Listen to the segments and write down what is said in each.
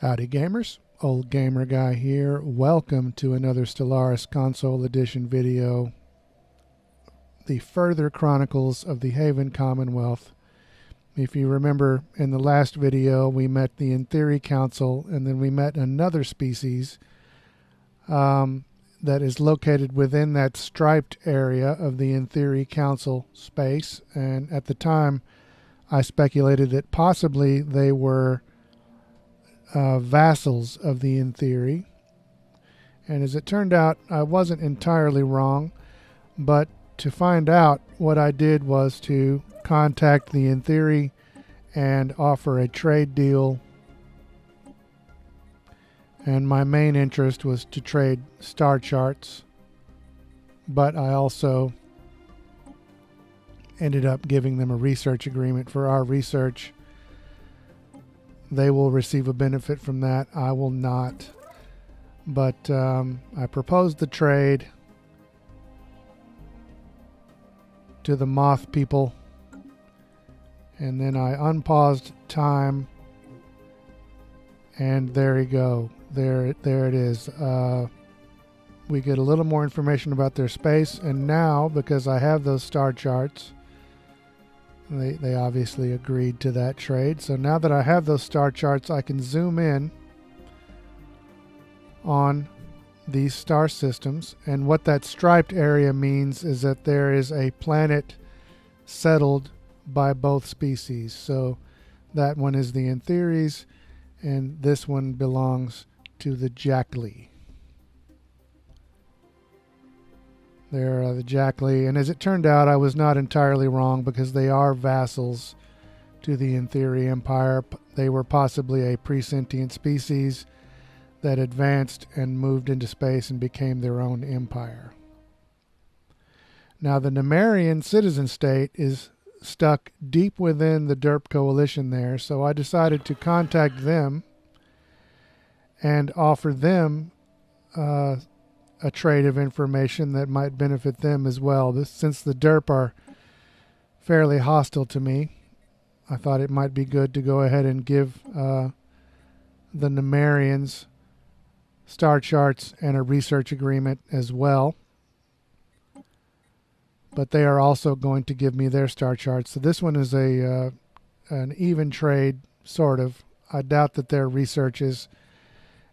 Howdy gamers, Old Gamer Guy here. Welcome to another Stellaris Console Edition video. The further chronicles of the Haven Commonwealth. If you remember in the last video we met the In Theory Council, and then we met another species that is located within that striped area of the In Theory Council space, and at the time I speculated that possibly they were vassals of the In Theory, and as it turned out I wasn't entirely wrong. But to find out, what I did was to contact the In Theory and offer a trade deal, and my main interest was to trade star charts, but I also ended up giving them a research agreement for our research. They will receive a benefit from that. I will not. But I proposed the trade to the moth people, and then I unpaused time, and there you go. There it is. We get a little more information about their space, and now, because I have those star charts, they obviously agreed to that trade. So now that I have those star charts, I can zoom in on these star systems, and what that striped area means is that there is a planet settled by both species. So that one is the In Theories, and this one belongs to the Jacklee. They're the Jacklee, and as it turned out, I was not entirely wrong, because they are vassals to the In Theory Empire. They were possibly a pre-sentient species that advanced and moved into space and became their own empire. Now, the Nemerian citizen state is stuck deep within the Derp coalition there, so I decided to contact them and offer them a trade of information that might benefit them as well. Since the Derp are fairly hostile to me, I thought it might be good to go ahead and give the Nemerians star charts and a research agreement as well. But they are also going to give me their star charts. So this one is an even trade, sort of. I doubt that their research is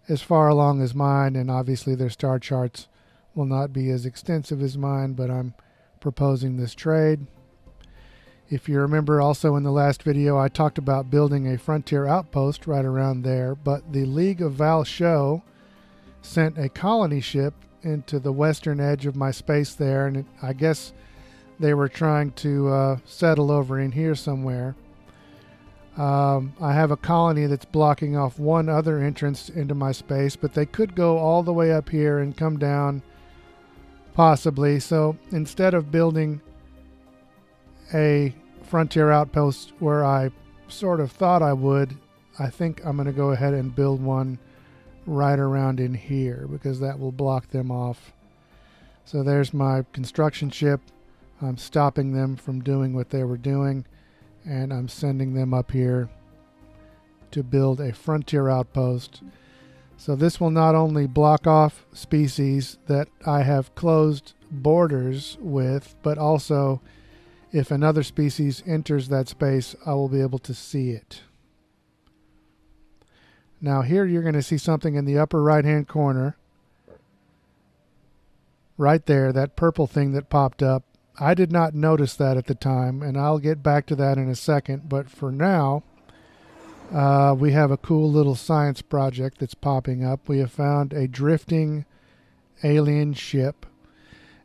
as far along as mine, and obviously their star charts will not be as extensive as mine, but I'm proposing this trade. If you remember, also in the last video I talked about building a frontier outpost right around there, but the League of Val Show sent a colony ship into the western edge of my space there, and I guess they were trying to settle over in here somewhere. I have a colony that's blocking off one other entrance into my space, but they could go all the way up here and come down possibly. So instead of building a frontier outpost where I sort of thought I would, I think I'm going to go ahead and build one right around in here, because that will block them off. So there's my construction ship. I'm stopping them from doing what they were doing, and I'm sending them up here to build a frontier outpost. So this will not only block off species that I have closed borders with, but also if another species enters that space, I will be able to see it. Now here you're going to see something in the upper right hand corner. Right there, that purple thing that popped up. I did not notice that at the time, and I'll get back to that in a second. But for now, we have a cool little science project that's popping up. We have found a drifting alien ship,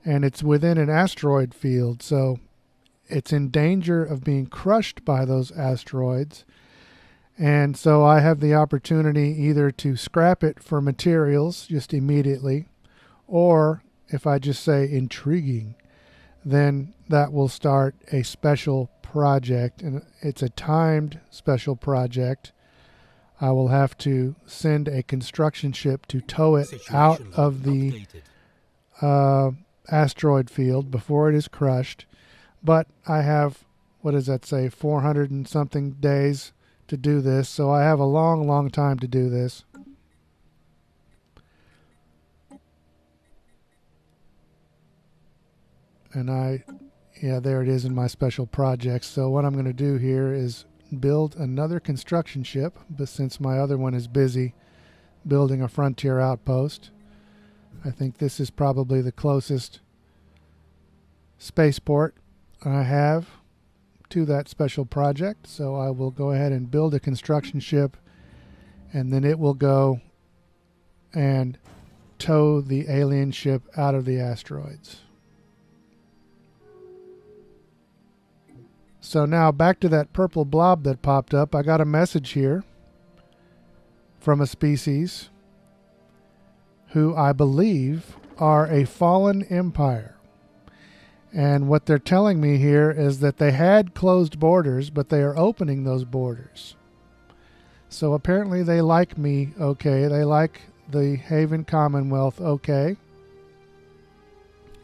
and it's within an asteroid field, so it's in danger of being crushed by those asteroids. And so I have the opportunity either to scrap it for materials just immediately, or if I just say intriguing, then that will start a special project, and it's a timed special project. I will have to send a construction ship to tow it out of the asteroid field before it is crushed. But I have, what does that say, 400 and something days to do this, so I have a long time to do this. And yeah, there it is in my special projects. So what I'm going to do here is build another construction ship, but since my other one is busy building a frontier outpost, I think this is probably the closest spaceport I have to that special project. So I will go ahead and build a construction ship, and then it will go and tow the alien ship out of the asteroids. So now back to that purple blob that popped up. I got a message here from a species who I believe are a fallen empire. And what they're telling me here is that they had closed borders, but they are opening those borders. So apparently they like me okay. They like the Haven Commonwealth okay.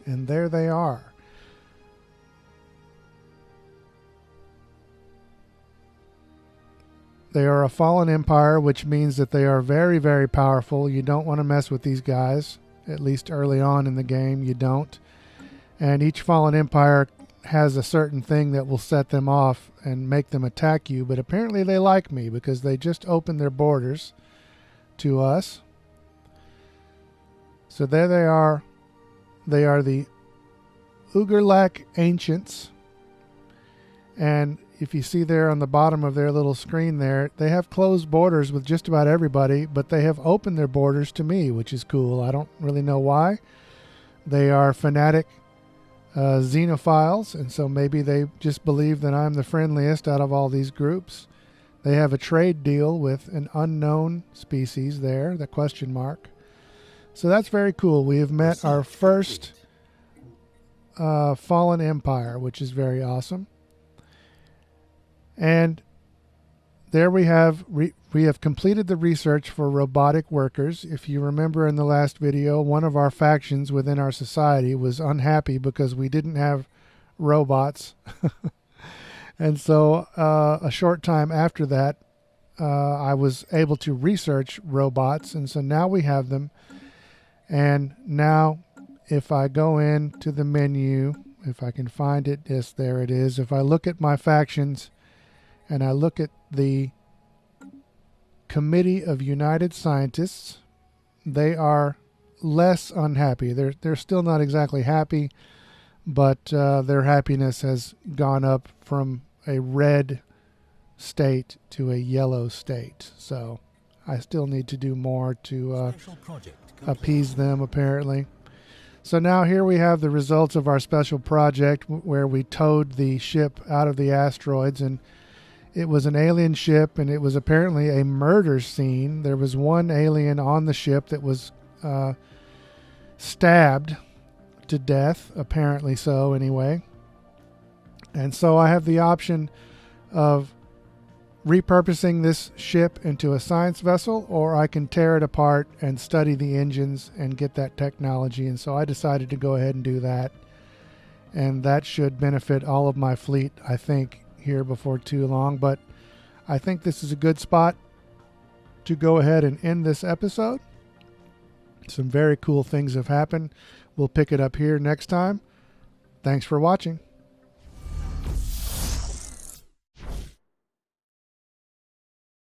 And there they are. They are a fallen empire, which means that they are very powerful. You don't want to mess with these guys, at least early on in the game, you don't. And each fallen empire has a certain thing that will set them off and make them attack you, but apparently they like me because they just opened their borders to us. So there they are. They are the Ugerlak Ancients. And if you see there on the bottom of their little screen there, they have closed borders with just about everybody, but they have opened their borders to me, which is cool. I don't really know why. They are fanatic xenophiles, and so maybe they just believe that I'm the friendliest out of all these groups. They have a trade deal with an unknown species there, the question mark. So that's very cool. We have met our first fallen empire, which is very awesome. And there we have completed the research for robotic workers. If you remember in the last video, one of our factions within our society was unhappy because we didn't have robots. And so a short time after that, I was able to research robots. And so now we have them. And now if I go into the menu, if I can find it, yes, there it is. If I look at my factions, and I look at the Committee of United Scientists, they are less unhappy. They're still not exactly happy, but their happiness has gone up from a red state to a yellow state. So I still need to do more to appease them, apparently. So now here we have the results of our special project where we towed the ship out of the asteroids, and it was an alien ship, and it was apparently a murder scene. There was one alien on the ship that was stabbed to death, apparently so anyway. And so I have the option of repurposing this ship into a science vessel, or I can tear it apart and study the engines and get that technology. And so I decided to go ahead and do that. And that should benefit all of my fleet, I think, here before too long. But I think this is a good spot to go ahead and end this episode. Some very cool things have happened. We'll pick it up here next time. Thanks for watching.